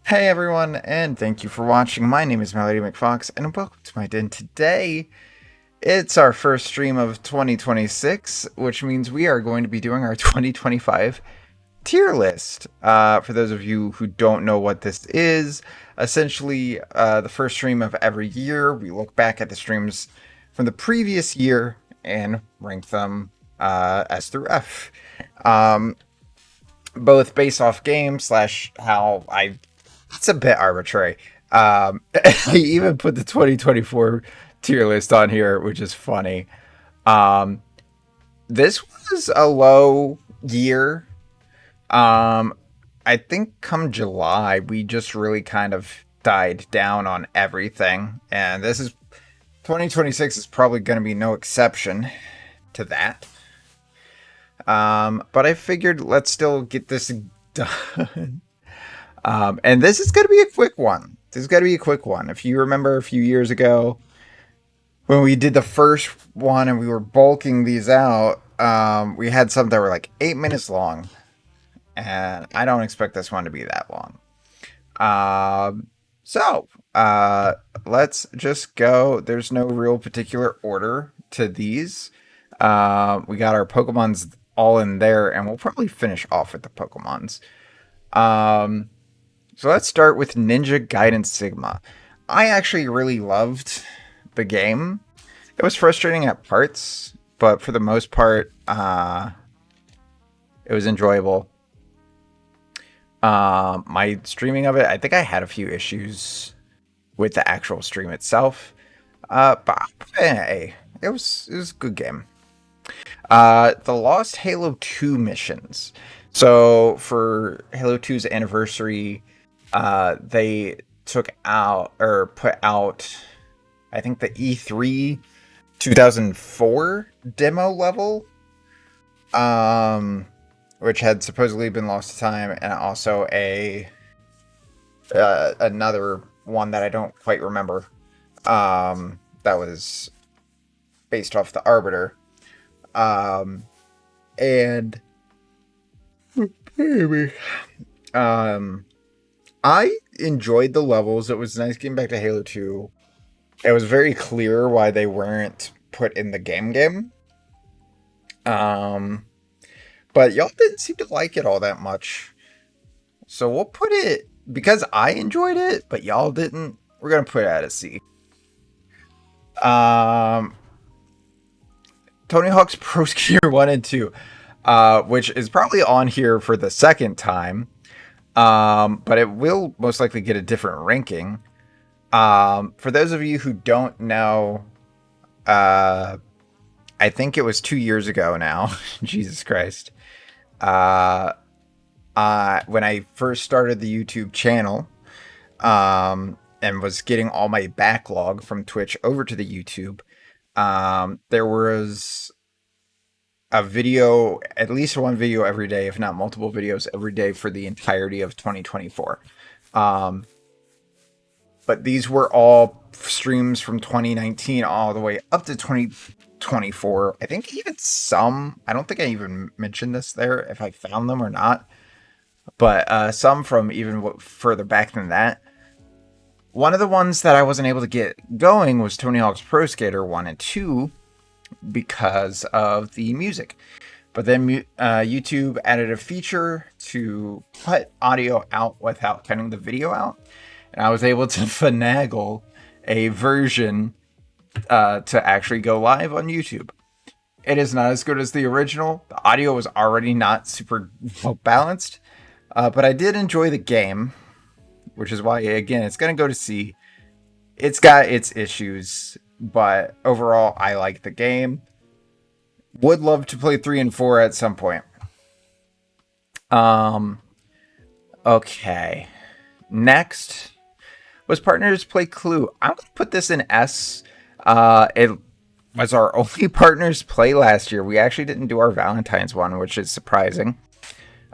Hey everyone, and thank you for watching. My name is McFox, and welcome to my den. Today, it's our first stream of 2026, which means we are going to be doing our 2025 tier list. For those of you who don't know what this is, essentially, the first stream of every year, we look back at the streams from the previous year and rank them S through F. Both based off game slash how I it's a bit arbitrary. I even put the 2024 tier list on here, which is funny. Um, this was a low year. Um, I think come July, we just really kind of died down on everything. And this is 2026 is probably going to be no exception to that. But I figured let's still get this done. And this is going to be a quick one. This is going to be a quick one. If you remember a few years ago when we did the first one and we were bulking these out, we had some that were like 8 minutes long. And I don't expect this one to be that long. So let's just go. There's no real particular order to these. We got our Pokemons all in there, and we'll probably finish off with the Pokemons. So let's start with Ninja Gaiden Sigma. I actually really loved the game. It was frustrating at parts, but for the most part, it was enjoyable. My streaming of it, I think I had a few issues with the actual stream itself. But hey, it was a good game. The Lost Halo 2 missions. So for Halo 2's anniversary, they took out or put out, I think, the E3 2004 demo level, which had supposedly been lost to time, and also another one that I don't quite remember. That was based off the Arbiter, and maybe, I enjoyed the levels. It was nice getting back to Halo 2. It was very clear why they weren't put in the game. But y'all didn't seem to like it all that much. So we'll put it, because I enjoyed it, but y'all didn't, we're going to put it at a C. Tony Hawk's Pro Skier 1 and 2, which is probably on here for the second time. But it will most likely get a different ranking. For those of you who don't know, I think it was 2 years ago now. Jesus Christ. When I first started the YouTube channel, and was getting all my backlog from Twitch over to the YouTube, there was a video, at least one video every day, if not multiple videos every day for the entirety of 2024. But these were all streams from 2019 all the way up to 2024. I think even some, I don't think I even mentioned this there, if I found them or not, but some from even further back than that. One of the ones that I wasn't able to get going was Tony Hawk's Pro Skater 1 and 2 because of the music. But then YouTube added a feature to cut audio out without cutting the video out. And I was able to finagle a version to actually go live on YouTube. It is not as good as the original. The audio was already not super well balanced. But I did enjoy the game, which is why, again, it's going to go to C. It's got its issues, but overall, I like the game. Would love to play 3 and 4 at some point. Okay. Next was Partners Play Clue. I'm going to put this in S. It was our only Partners Play last year. We actually didn't do our Valentine's one, which is surprising.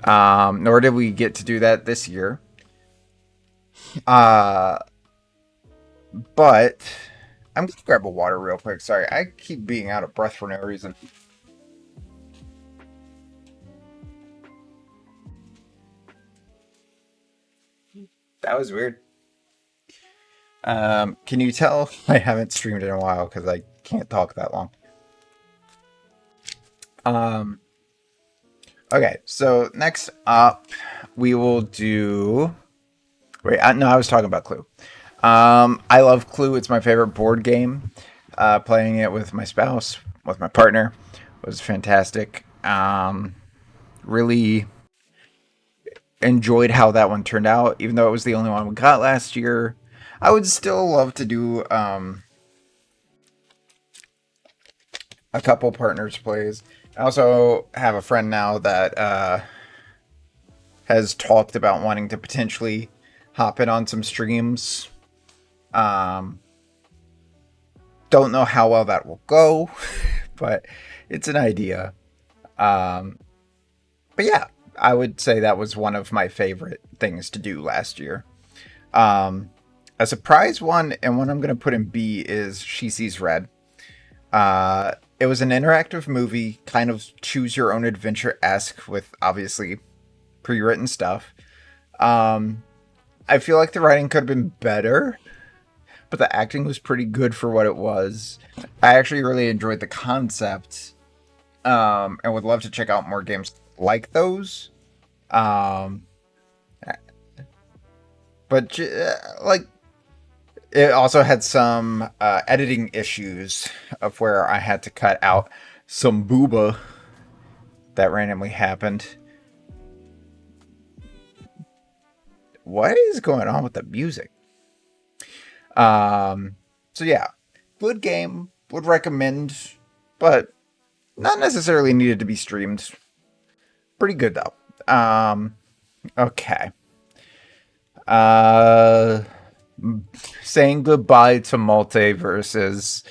Nor did we get to do that this year. But I'm going to grab a water real quick. Sorry, I keep being out of breath for no reason. That was weird. Can you tell I haven't streamed in a while because I can't talk that long? Um, okay, so next up, we will do. Wait, no, I was talking about Clue. I love Clue. It's my favorite board game. Playing it with my spouse, with my partner, was fantastic. Really enjoyed how that one turned out, even though it was the only one we got last year. I would still love to do a couple partners plays. I also have a friend now that has talked about wanting to potentially hop in on some streams. Um, don't know how well that will go, but it's an idea. Um, but yeah, I would say that was one of my favorite things to do last year. Um, a surprise one, and one I'm going to put in B, is She Sees Red. It was an interactive movie, kind of choose your own adventure-esque with obviously pre-written stuff. Um, I feel like the writing could have been better, but the acting was pretty good for what it was. I actually really enjoyed the concept, and would love to check out more games like those. Um, but like, it also had some editing issues of where I had to cut out some booba that randomly happened. What is going on with the music? So yeah, good game. Would recommend, but not necessarily needed to be streamed. Pretty good though. Okay. Uh, saying goodbye to multiverses.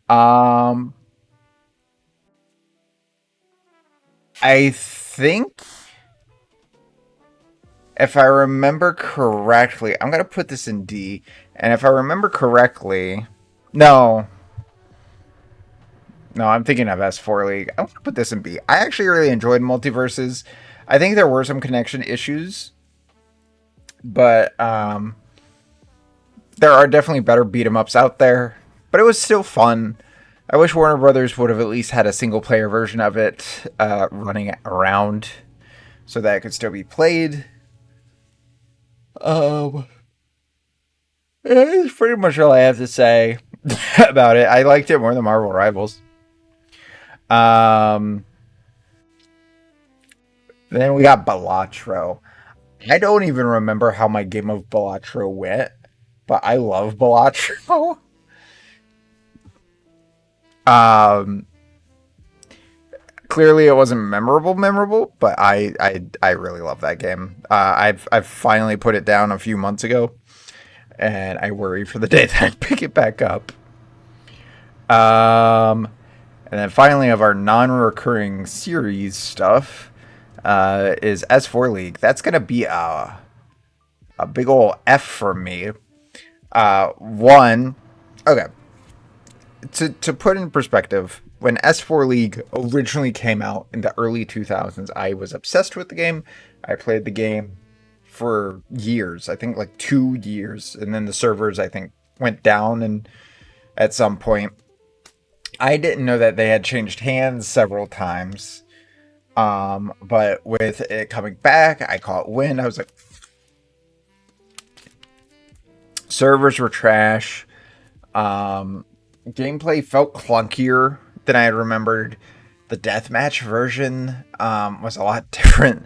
Um, I think if I remember correctly, I'm gonna put this in D. And if I remember correctly, no, no, I'm thinking of S4 League. I'm gonna put this in B. I actually really enjoyed multiverses. I think there were some connection issues, but there are definitely better beat 'em ups out there. But it was still fun. I wish Warner Brothers would have at least had a single player version of it running around so that it could still be played. Um, That's pretty much all I have to say about it. I liked it more than Marvel Rivals. Um, then we got Balatro. I don't even remember how my game of Balatro went, but I love Balatro. um, Clearly it wasn't memorable, but I really love that game. I've finally put it down a few months ago, and I worry for the day that I pick it back up. Um, and then finally, of our non-recurring series stuff, is S4 League. That's gonna be a big ol' F for me. One, okay. To put in perspective, when S4 League originally came out in the early 2000s, I was obsessed with the game. I played the game for years. I think like 2 years, and then the servers I think went down, and at some point I didn't know that they had changed hands several times. But with it coming back, I caught wind. I was like, servers were trash. Gameplay felt clunkier than I had remembered. The deathmatch version was a lot different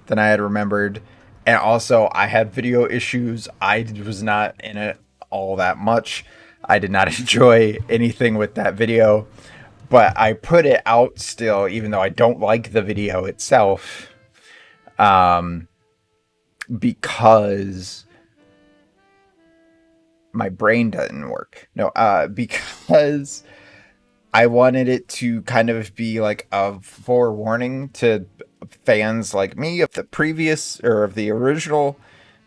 than I had remembered. And also, I had video issues. I was not in it all that much. I did not enjoy anything with that video. But I put it out still, even though I don't like the video itself. Because my brain doesn't work. No, because I wanted it to kind of be like a forewarning to fans like me of the previous or of the original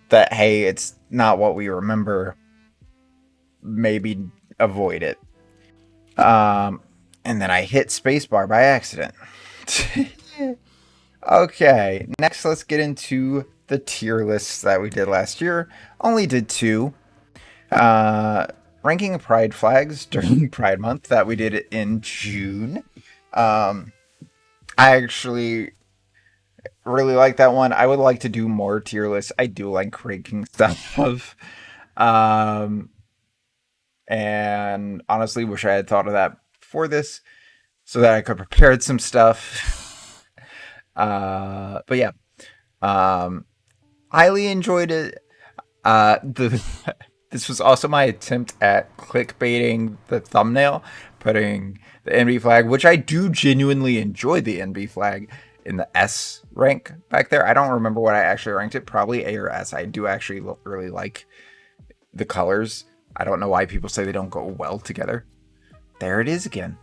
that, hey, it's not what we remember. Maybe avoid it. And then I hit spacebar by accident. Okay, next let's get into the tier lists that we did last year. Only did two. Uh, Ranking pride flags during Pride Month that we did in June. Um, I actually really like that one. I would like to do more tier lists. I do like ranking stuff. Um, and honestly, wish I had thought of that before this so that I could prepare some stuff. But yeah, um, highly enjoyed it. The This was also my attempt at clickbaiting the thumbnail, putting the NB flag, which I do genuinely enjoy the NB flag, in the S rank back there. I don't remember what I actually ranked it, probably A or S. I do actually really like the colors. I don't know why people say they don't go well together. There it is again.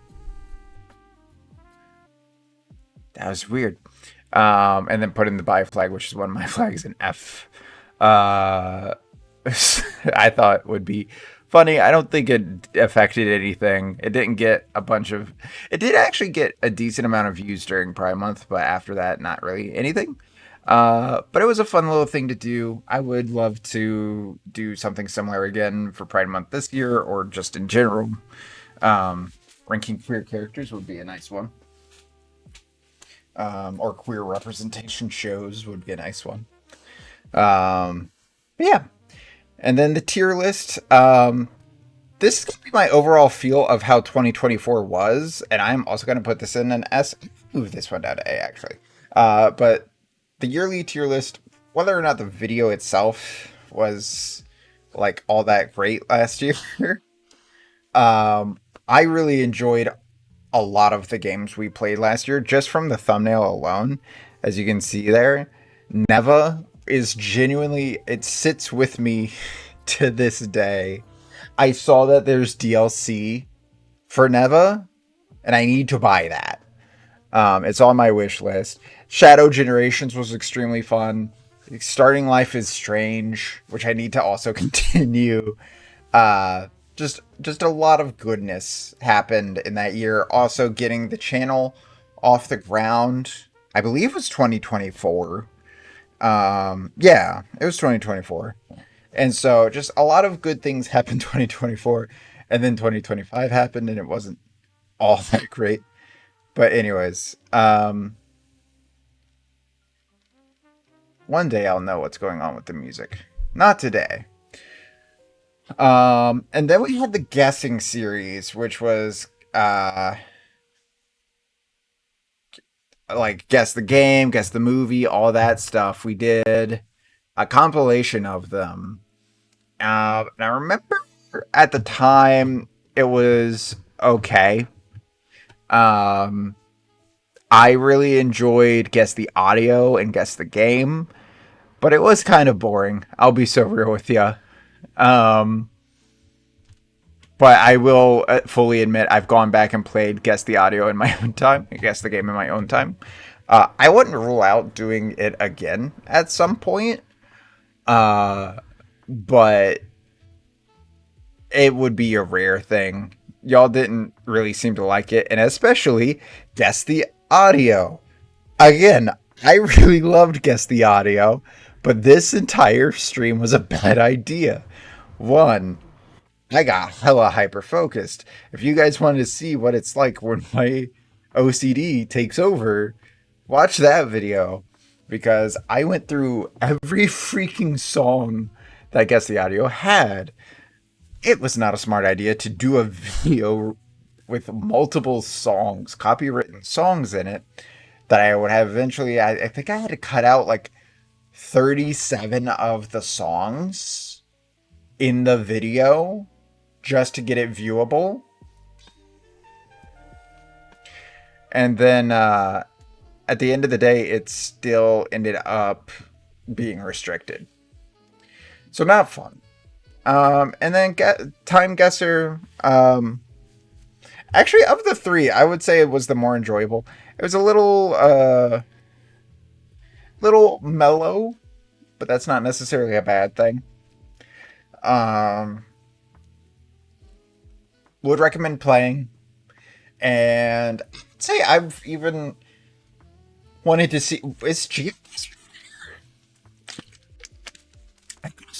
That was weird. And then put in the bi flag, which is one of my flags in F. I thought would be funny. I don't think it affected anything. It didn't get a bunch of. It did actually get a decent amount of views during Pride Month, but after that, not really anything. But it was a fun little thing to do. I would love to do something similar again for Pride Month this year, or just in general. Ranking queer characters would be a nice one. Or queer representation shows would be a nice one. But yeah. And then the tier list. This is going to be my overall feel of how 2024 was. And I'm also going to put this in an S. Move this one down to A, actually. But the yearly tier list, whether or not the video itself was like all that great last year, I really enjoyed a lot of the games we played last year just from the thumbnail alone. As you can see there, Neva is genuinely, it sits with me to this day. I saw that there's DLC for Neva, and I need to buy that. It's on my wish list. Shadow Generations was extremely fun. Starting Life is Strange, which I need to also continue. Just a lot of goodness happened in that year. Also getting the channel off the ground, I believe it was 2024. Yeah, it was 2024. And so just a lot of good things happened 2024, and then 2025 happened and it wasn't all that great. But anyways, one day I'll know what's going on with the music. Not today. And then we had the guessing series, which was like guess the game, guess the movie, all that stuff. We did a compilation of them. And I remember at the time it was okay. I really enjoyed Guess the Audio and Guess the Game, but it was kind of boring. I'll be so real with you. Um, but I will fully admit I've gone back and played Guess the Audio in my own time, Guess the Game in my own time. I wouldn't rule out doing it again at some point, but it would be a rare thing. Y'all didn't really seem to like it, and especially Guess the Audio. Again, I really loved Guess the Audio, but this entire stream was a bad idea. One, I got hella hyper focused. If you guys wanted to see what it's like when my OCD takes over, watch that video, because I went through every freaking song that Guess the Audio had. It was not a smart idea to do a video with multiple songs, copywritten songs in it, that I would have eventually. I think I had to cut out like 37 of the songs in the video just to get it viewable. And then at the end of the day, it still ended up being restricted. So not fun. And then Time Guesser. Actually, of the three, I would say it was the more enjoyable. It was a little mellow, but that's not necessarily a bad thing. Would recommend playing, and I'd say I've even wanted to see. Is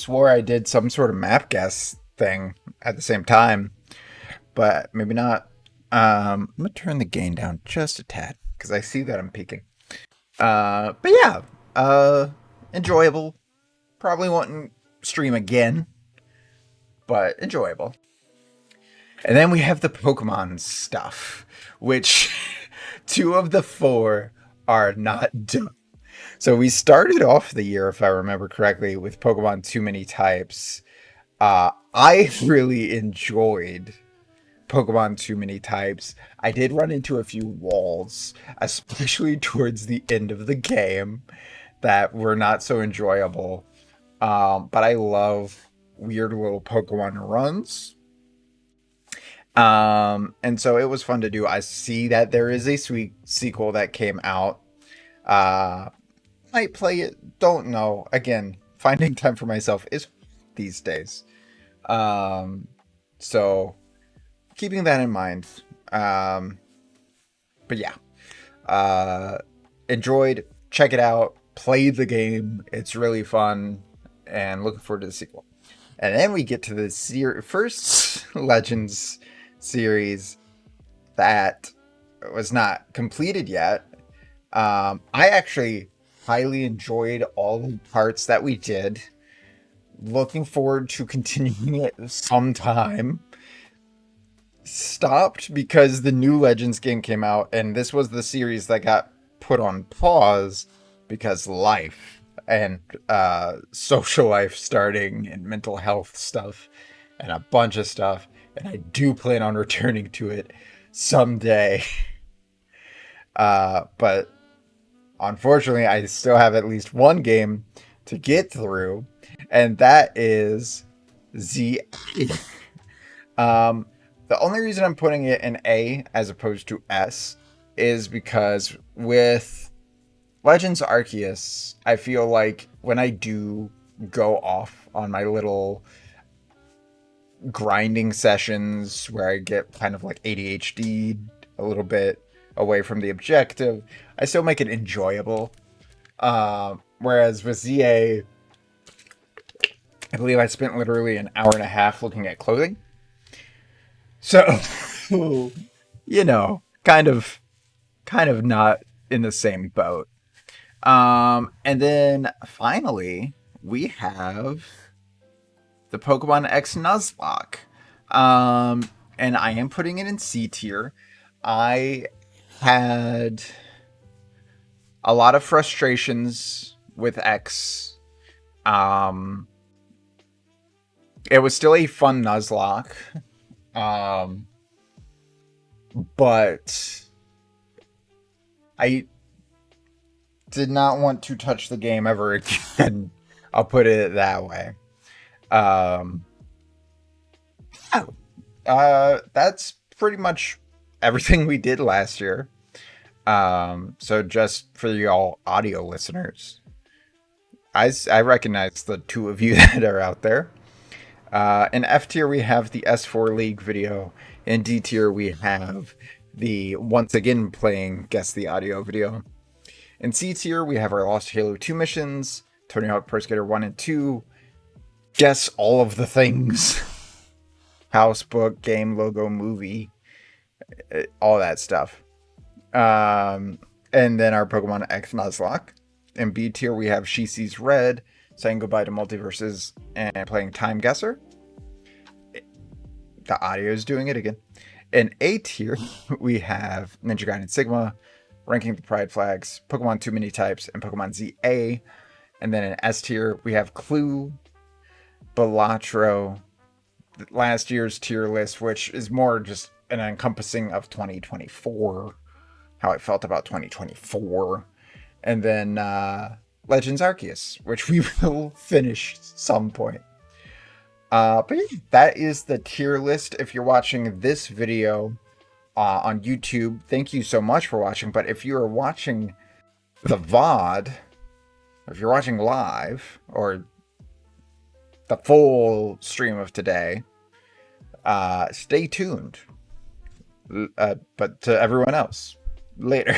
swore I did some sort of map guess thing at the same time, but maybe not. I'm gonna turn the gain down just a tad because I see that I'm peaking. But yeah, uh, enjoyable. Probably won't stream again, but enjoyable. And then we have the Pokemon stuff, which two of the four are not done. So we started off the year, if I remember correctly, with Pokemon Too Many Types. I really enjoyed Pokemon Too Many Types. I did run into a few walls, especially towards the end of the game, that were not so enjoyable. But I love weird little Pokemon runs. And so it was fun to do. I see that there is a sweet sequel that came out. Uh, might play it. Don't know. Again, finding time for myself is these days. Um, so keeping that in mind. Um, but yeah, uh, enjoyed. Check it out. Play the game. It's really fun, and looking forward to the sequel. And then we get to the first Legends series that was not completed yet. I actually highly enjoyed all the parts that we did. Looking forward to continuing it sometime. Stopped because the new Legends game came out, and this was the series that got put on pause because life and social life starting and mental health stuff and a bunch of stuff. And I do plan on returning to it someday. But unfortunately, I still have at least one game to get through, and that is ZA. The only reason I'm putting it in A as opposed to S is because with Legends Arceus, I feel like when I do go off on my little grinding sessions where I get kind of like ADHD a little bit away from the objective, I still make it enjoyable. Whereas with ZA, I believe I spent literally an hour and a half looking at clothing. So, you know, kind of not in the same boat. And then finally, we have the Pokemon X Nuzlocke. And I am putting it in C tier. I had a lot of frustrations with X. It was still a fun Nuzlocke. But I did not want to touch the game ever again. I'll put it that way. That's pretty much everything we did last year. So just for y'all audio listeners, I recognize the two of you that are out there. In F tier, we have the S4 League video. In D tier, we have the once again playing Guess the Audio video. In C tier, we have our Lost Halo 2 missions, Tony Hawk Pro Skater 1 and 2, Guess all of the things, house, book, game, logo, movie, all that stuff. And then our Pokemon X Nuzlocke. In B tier, we have She Sees Red, saying goodbye to multiverses, and playing Time Guesser. The audio is doing it again. In A tier, we have Ninja Gaiden Sigma, ranking the Pride Flags, Pokemon Too Many Types, and Pokemon ZA. And then in S tier, we have Clue, Balatro, last year's tier list, which is more just an encompassing of 2024, how I felt about 2024. And then Legends Arceus, which we will finish some point. But yeah, that is the tier list. If you're watching this video on YouTube, thank you so much for watching. But if you are watching the VOD, if you're watching live, or the full stream of today, stay tuned. But to everyone else, later.